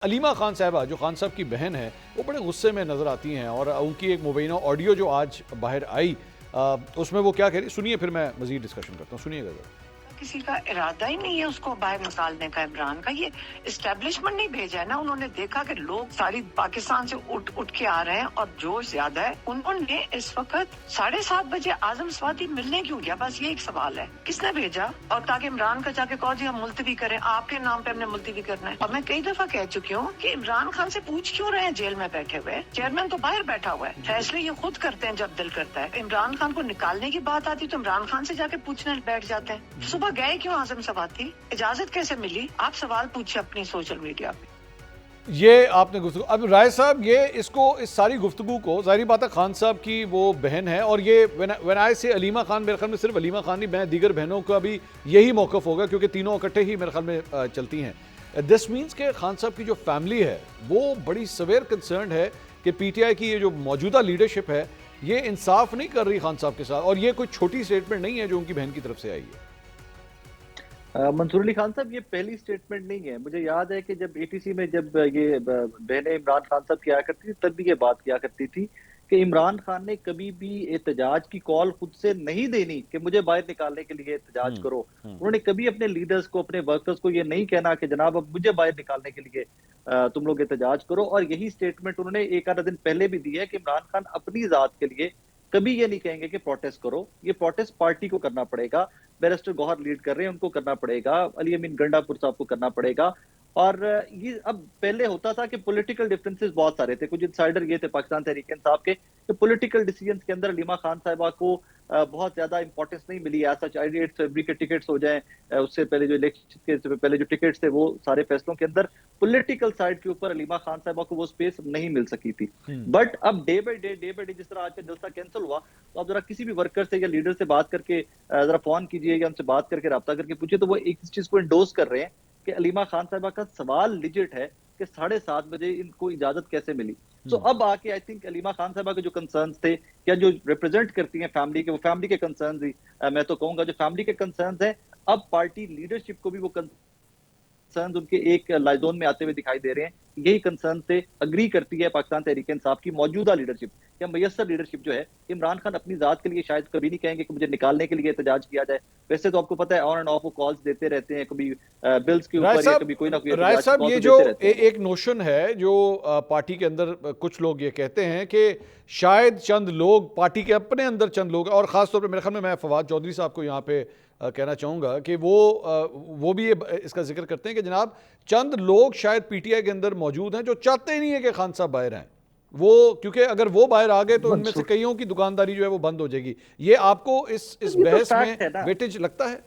अलीमा खान साहबा जो खान साहब की बहन है वो बड़े गुस्से में नज़र आती हैं और उनकी एक मुबैना ऑडियो जो आज बाहर आई उसमें वो क्या कह रही सुनिए, फिर मैं मज़ीद डिस्कशन करता हूँ। सुनिएगा ज़रा। किसी का इरादा ही नहीं है उसको बाहर निकालने का। इमरान का ये इस्टेब्लिशमेंट नहीं भेजा है ना, उन्होंने देखा कि लोग सारी पाकिस्तान से उठ उठ के आ रहे हैं और जोश ज्यादा है। उन्होंने इस वक्त 7:30 बजे आजम स्वाति मिलने क्यों गया, बस ये एक सवाल है, किसने भेजा? और ताकि इमरान का जाके कहो जी हम मुलतवी करें, आपके नाम पे हमने मुलतवी करना है। और मैं कई दफा कह चुकी हूँ कि इमरान खान से पूछ क्यों रहे हैं जेल में बैठे हुए? चेयरमैन तो बाहर बैठा हुआ है, फैसले ये खुद करते हैं जब दिल करता है। इमरान खान को निकालने की बात आती तो इमरान खान से जाके पूछने बैठ जाते हैं। सुबह गए क्यों आजम स्वाति? इजाजत कैसे मिली? आप सवाल पूछिए अपनी सोशल मीडिया पे। ये आपने गुफ्तगू, अब राय साहब ये इसको इस सारी गुफ्तगू को, जाहिर बात है खान साहब की वो बहन है और ये व्हेन आई से अलीमा खान, मेरे ख्याल में सिर्फ अलीमा खान नहीं, मैं दीगर बहनों का भी यही मौकफ होगा क्योंकि तीनों इकट्ठे ही मेरे ख्याल में चलती हैं। दिस मीन्स के खान साहब की जो फैमिली है वो बड़ी सवेयर कंसर्न है कि पीटीआई की ये जो मौजूदा लीडरशिप है ये इंसाफ नहीं कर रही खान साहब के साथ, और ये कोई छोटी स्टेटमेंट नहीं है जो उनकी बहन की तरफ से आई है। मंसूर अली खान साहब, ये पहली स्टेटमेंट नहीं है। मुझे याद है कि जब एटीसी में जब ये बहनें इमरान खान साहब किया करती थी तब भी ये बात किया करती थी कि इमरान खान ने कभी भी एहतजाज की कॉल खुद से नहीं देनी कि मुझे बाहर निकालने के लिए एहतजाज करो। उन्होंने कभी अपने लीडर्स को, अपने वर्कर्स को ये नहीं कहना कि जनाब अब मुझे बाहर निकालने के लिए तुम लोग एहतजाज करो। और यही स्टेटमेंट उन्होंने एक आधा दिन पहले भी दी है कि इमरान खान अपनी जात के लिए कभी ये नहीं कहेंगे कि प्रोटेस्ट करो, ये प्रोटेस्ट पार्टी को करना पड़ेगा। बैरिस्टर गौहर लीड कर रहे हैं, उनको करना पड़ेगा, अली अमीन गंडापुर साहब को करना पड़ेगा। और ये अब पहले होता था कि पॉलिटिकल डिफरेंसेस बहुत सारे थे। कुछ इंसाइडर ये थे पाकिस्तान तहरीक इंसाफ के कि पॉलिटिकल डिसीजंस के अंदर अलीमा खान साहिबा को बहुत ज्यादा इंपॉर्टेंस नहीं मिली। ऐसा 8 फरवरी के टिकट्स हो जाएं, उससे पहले जो इलेक्शन के पहले जो टिकट्स थे, वो सारे फैसलों के अंदर पॉलिटिकल साइड के ऊपर अलीमा खान साहिबा को वो स्पेस नहीं मिल सकी थी। बट अब डे बाय डे जिस तरह आज का जलसा कैंसिल हुआ, तो आप जरा किसी भी वर्कर से या लीडर से बात करके जरा फोन कीजिए या उनसे बात करके राब्ता करके पूछिए, तो वो एक चीज को इंडोर्स कर रहे हैं कि अलीमा खान साहिबा का सवाल लिजिट है कि 7:30 बजे इनको इजाजत कैसे मिली। तो अब आके आई थिंक अलीमा खान साहिबा के जो कंसर्न्स थे या जो रिप्रेजेंट करती हैं फैमिली के, वो फैमिली के कंसर्न्स ही मैं तो कहूंगा जो फैमिली के कंसर्न्स हैं, अब पार्टी लीडरशिप को भी वो कंसर्न्स उनके एक लाइजोन में आते हुए दिखाई दे रहे हैं। यही कंसर्न से अग्री करती है पाकिस्तान तहरीक इंसाफ की मौजूदा लीडरशिप या मैसर लीडरशिप जो है। इमरान खान अपनी जात के लिए शायद कभी नहीं कहेंगे कि मुझे निकालने के लिए एहतजाज किया जाए। वैसे तो आपको पता है ऑन एंड ऑफ वो कॉल्स देते रहते हैं, कभी बिल्स के ऊपर या कभी कोई ना कोई राय साहब, ये तो जो हैं। एक नोशन है जो पार्टी के अंदर कुछ लोग ये कहते हैं कि शायद चंद लोग पार्टी के अपने अंदर, चंद लोग, और खासतौर पर मेरे ख्याल में मैं फवाद चौधरी साहब को यहाँ पे कहना चाहूँगा कि वो भी ये इसका जिक्र करते हैं कि जनाब चंद लोग शायद पीटीआई के अंदर मौजूद हैं जो चाहते ही नहीं है कि खान साहब बाहर आए, वो क्योंकि अगर वो बाहर आ गए तो उनमें से कईयों की दुकानदारी जो है वो बंद हो जाएगी। ये आपको इस बहस में वेटेज लगता है?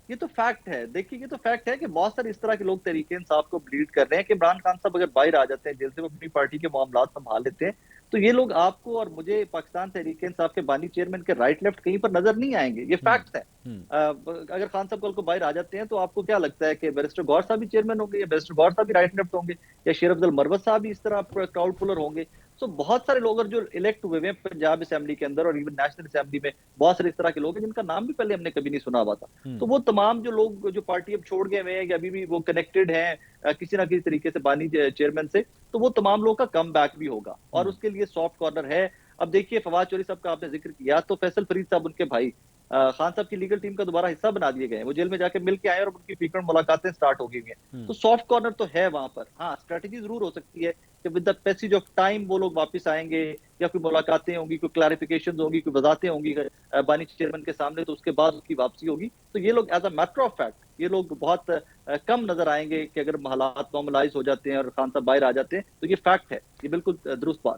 ये तो फैक्ट है। देखिए, ये तो फैक्ट है कि बहुत सारे इस तरह के लोग तरीके इंसाफ को ब्लीड कर रहे हैं कि इमरान खान साहब अगर बाहर आ जाते हैं जेल से, वो अपनी पार्टी के मामला संभाल लेते हैं, तो ये लोग आपको और मुझे पाकिस्तान तहरीक इंसाफ के बानी चेयरमैन के राइट लेफ्ट कहीं पर नजर नहीं आएंगे। ये फैक्ट है। अगर खान साहब कल को बाहर आ जाते हैं तो आपको क्या लगता है कि बैरिस्टर गौहर साहब भी चेयरमैन होंगे, या बैरिस्टर गौहर साहब भी राइट लेफ्ट होंगे, या शेर अफजल मरवत साहब भी इस तरह क्राउड पुलर होंगे? तो बहुत सारे लोग जो इलेक्ट हुए हैं पंजाब असेंबली के अंदर और इवन नेशनल असेंबली में, बहुत सारे इस तरह के लोग हैं जिनका नाम भी पहले हमने कभी नहीं सुना हुआ था। तो वो तमाम जो लोग जो पार्टी अब छोड़ गए हुए हैं या अभी भी वो कनेक्टेड हैं किसी ना किसी तरीके से बानी चेयरमैन से, तो वो तमाम लोगों का कम बैक भी होगा और उसके लिए सॉफ्ट कॉर्नर है। अब देखिए, फवाद चौधरी साहब का आपने जिक्र किया, तो फैसल फरीद साहब उनके भाई खान साहब की लीगल टीम का दोबारा हिस्सा बना दिए गए। वो जेल में जाके मिल के आए और उनकी फ्रीक्वेंट मुलाकातें स्टार्ट हो गई हैं। तो सॉफ्ट कॉर्नर तो है वहां पर। हाँ, स्ट्रेटेजी जरूर हो सकती है कि with the passage of time वो लोग वापस आएंगे, या कोई मुलाकातें होंगी, कोई क्लैरिफिकेशन होंगी, कोई वजाहतें होंगी बानी चेयरमैन के सामने, तो उसके बाद उसकी वापसी होगी। तो ये लोग as a matter of fact ये लोग बहुत कम नजर आएंगे कि अगर हालात नॉर्मलाइज हो जाते हैं और खान साहब बाहर आ जाते हैं। तो ये फैक्ट है, ये बिल्कुल दुरुस्त बात है।